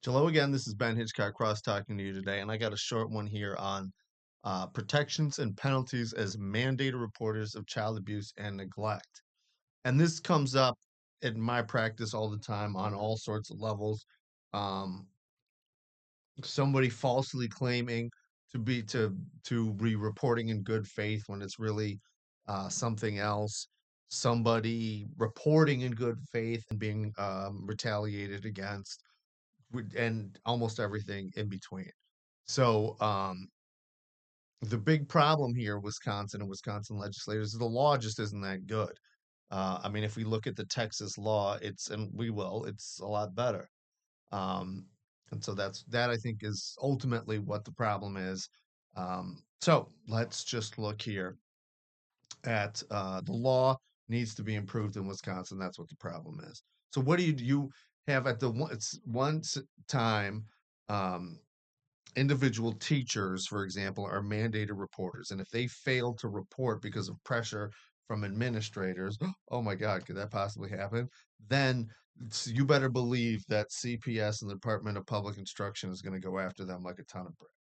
Hello again. This is Ben Hitchcock Cross talking to you today, and I got a short one here on protections and penalties as mandated reporters of child abuse and neglect. And this comes up in my practice all the time on all sorts of levels. Um, Somebody falsely claiming to be reporting in good faith when it's really something else. Somebody reporting in good faith and being retaliated against and almost everything in between. So the big problem here, Wisconsin and Wisconsin legislators, is the law just isn't that good. I mean, if we look at the Texas law, and we will, it's a lot better. Um, and so that I think is ultimately what the problem is. So let's just look here at the law needs to be improved in Wisconsin. That's what the problem is. So what do you have at the once time? Um, Individual teachers, for example, are mandated reporters, and if they fail to report because of pressure from administrators, oh my God, could that possibly happen? Then you better believe that CPS and the Department of Public Instruction is going to go after them like a ton of bricks.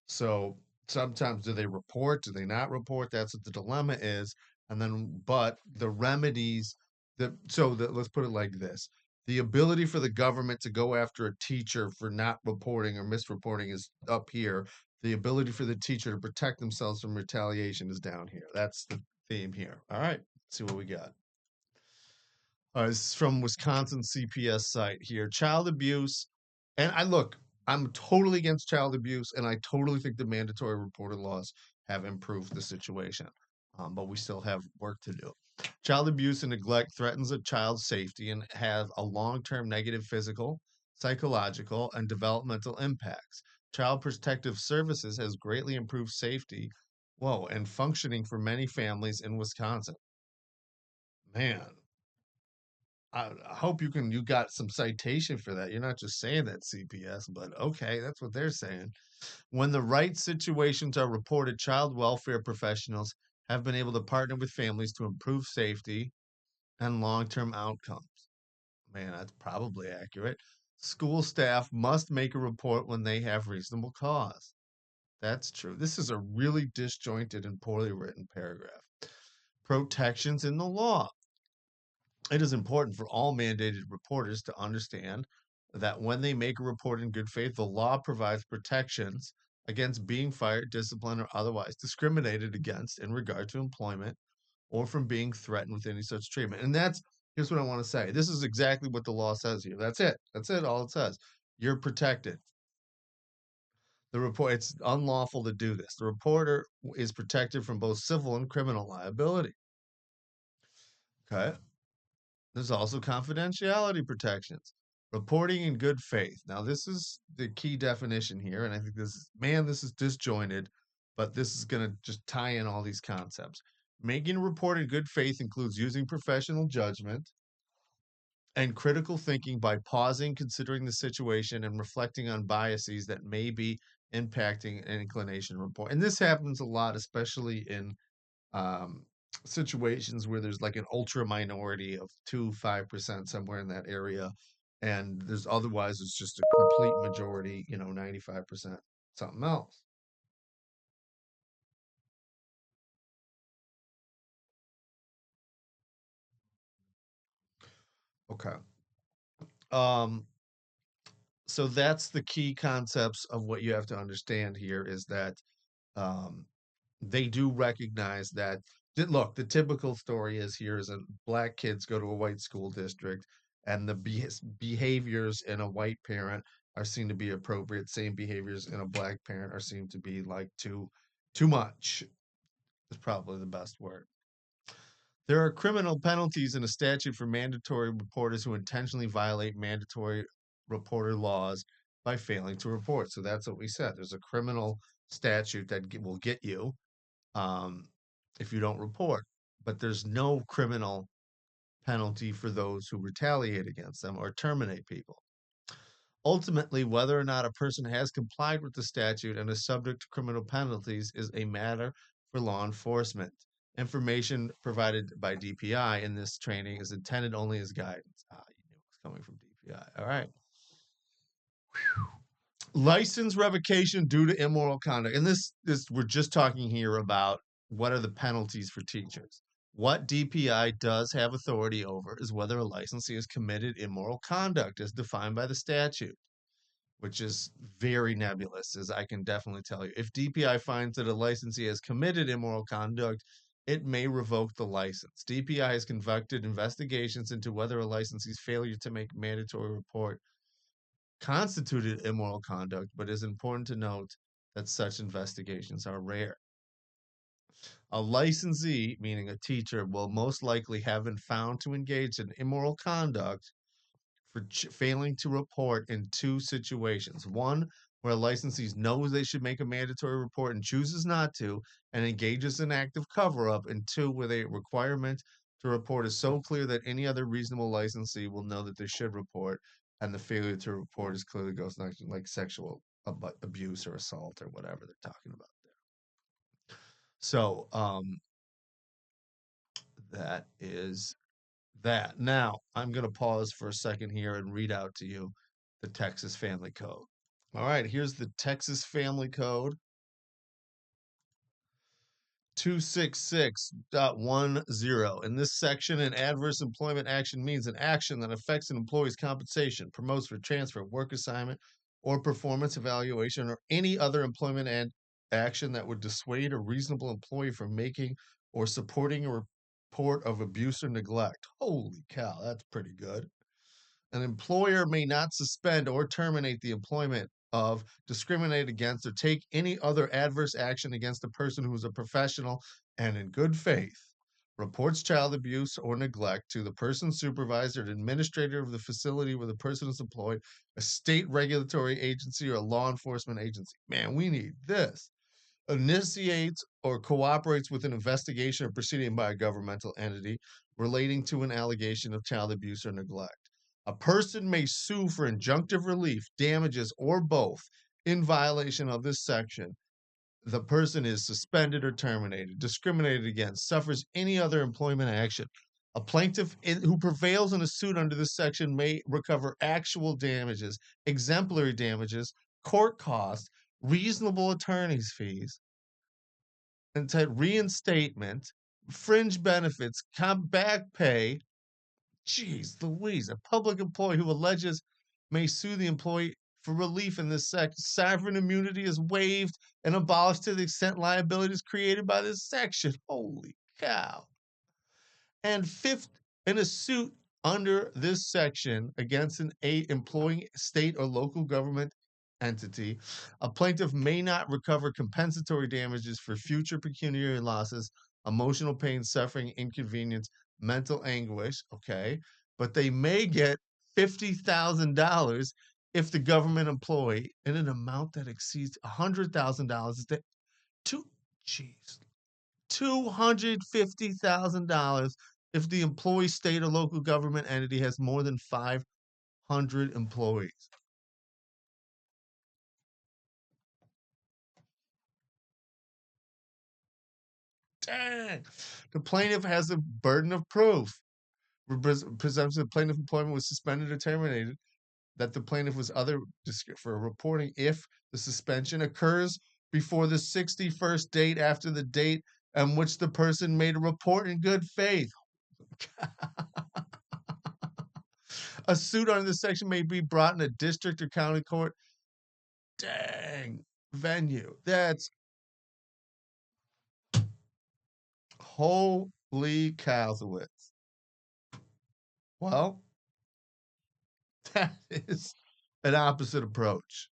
So sometimes do they report? Do they not report? That's what the dilemma is. And then, but the remedies let's put it like this. The ability for the government to go after a teacher for not reporting or misreporting is up here. The ability for the teacher to protect themselves from retaliation is down here. That's the theme here. All right, let's see what we got. This is from Wisconsin CPS site here. Child abuse. And I'm totally against child abuse, and I totally think the mandatory reporter laws have improved the situation. But we still have work to do. Child abuse and neglect threatens a child's safety and have a long-term negative physical, psychological, and developmental impacts. Child Protective Services has greatly improved safety, and functioning for many families in Wisconsin. Man, I hope you got some citation for that. You're not just saying that, CPS, but okay, that's what they're saying. When the right situations are reported, child welfare professionals have been able to partner with families to improve safety and long-term outcomes. Man, that's probably accurate. School staff must make a report when they have reasonable cause. That's true. This is a really disjointed and poorly written paragraph. Protections in the law. It is important for all mandated reporters to understand that when they make a report in good faith, the law provides protections against being fired, disciplined, or otherwise discriminated against in regard to employment or from being threatened with any such treatment. And here's what I want to say. This is exactly what the law says here. That's it. That's it. All it says. You're protected. It's unlawful to do this. The reporter is protected from both civil and criminal liability. Okay. There's also confidentiality protections. Reporting in good faith. Now, this is the key definition here, and I think this is disjointed, but this is going to just tie in all these concepts. Making a report in good faith includes using professional judgment and critical thinking by pausing, considering the situation, and reflecting on biases that may be impacting an inclination report. And this happens a lot, especially in um, situations where there's like an ultra minority of 5% somewhere in that area, and there's otherwise it's just a complete majority, 95% something else. Okay. Um, so that's the key concepts of what you have to understand here is that um, they do recognize that. Look, the typical story is here is that black kids go to a white school district, and the behaviors in a white parent are seen to be appropriate. Same behaviors in a black parent are seen to be like too much. Is probably the best word. There are criminal penalties in a statute for mandatory reporters who intentionally violate mandatory reporter laws by failing to report. So that's what we said. There's a criminal statute that will get you um, if you don't report. But there's no criminal penalty for those who retaliate against them or terminate people. Ultimately, whether or not a person has complied with the statute and is subject to criminal penalties is a matter for law enforcement. Information provided by DPI in this training is intended only as guidance. You knew it was coming from DPI. All right. License revocation due to immoral conduct. And this we're just talking here about what are the penalties for teachers. What DPI does have authority over is whether a licensee has committed immoral conduct as defined by the statute, which is very nebulous, as I can definitely tell you. If DPI finds that a licensee has committed immoral conduct, it may revoke the license. DPI has conducted investigations into whether a licensee's failure to make mandatory report constituted immoral conduct, but it is important to note that such investigations are rare. A licensee, meaning a teacher, will most likely have been found to engage in immoral conduct for failing to report in two situations. One, where a licensee knows they should make a mandatory report and chooses not to and engages in active cover up. And two, where the requirement to report is so clear that any other reasonable licensee will know that they should report, and the failure to report is clearly goes like sexual abuse or assault or whatever they're talking about there. So that is that. Now, I'm going to pause for a second here and read out to you the Texas Family Code. All right, here's the Texas Family Code 266.10. In this section, an adverse employment action means an action that affects an employee's compensation, promotes for transfer, work assignment, or performance evaluation, or any other employment action that would dissuade a reasonable employee from making or supporting a report of abuse or neglect. Holy cow, that's pretty good. An employer may not suspend or terminate the employment of, discriminate against, or take any other adverse action against a person who is a professional and in good faith reports child abuse or neglect to the person's supervisor and administrator of the facility where the person is employed, a state regulatory agency, or a law enforcement agency. Man, we need this. Initiates or cooperates with an investigation or proceeding by a governmental entity relating to an allegation of child abuse or neglect. A person may sue for injunctive relief, damages, or both in violation of this section. The person is suspended or terminated, discriminated against, suffers any other employment action. A plaintiff who prevails in a suit under this section may recover actual damages, exemplary damages, court costs, reasonable attorney's fees, and reinstatement, fringe benefits, back pay. Jeez Louise, a public employee who alleges may sue the employee for relief in this section. Sovereign immunity is waived and abolished to the extent liability is created by this section. Holy cow. And fifth, in a suit under this section against an employing state or local government entity, a plaintiff may not recover compensatory damages for future pecuniary losses, emotional pain, suffering, inconvenience, mental anguish, okay, but they may get $50,000 if the government employee in an amount that exceeds $100,000 to, geez, $250,000 if the employee state or local government entity has more than 500 employees. Dang. The plaintiff has a burden of proof. Presumption the plaintiff employment was suspended or terminated, that the plaintiff was other for reporting if the suspension occurs before the 61st date after the date on which the person made a report in good faith. A suit under this section may be brought in a district or county court. Dang. Venue. That's holy cowsowitz. Well, that is an opposite approach.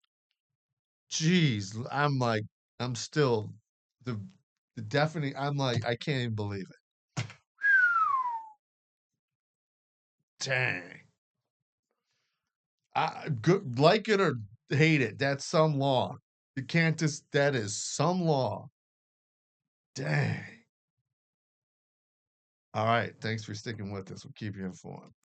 Jeez, I'm still the deafening. I'm like, I can't even believe it. Dang. Good, like it or hate it, that's some law. You can't just, that is some law. Dang. All right. Thanks for sticking with us. We'll keep you informed.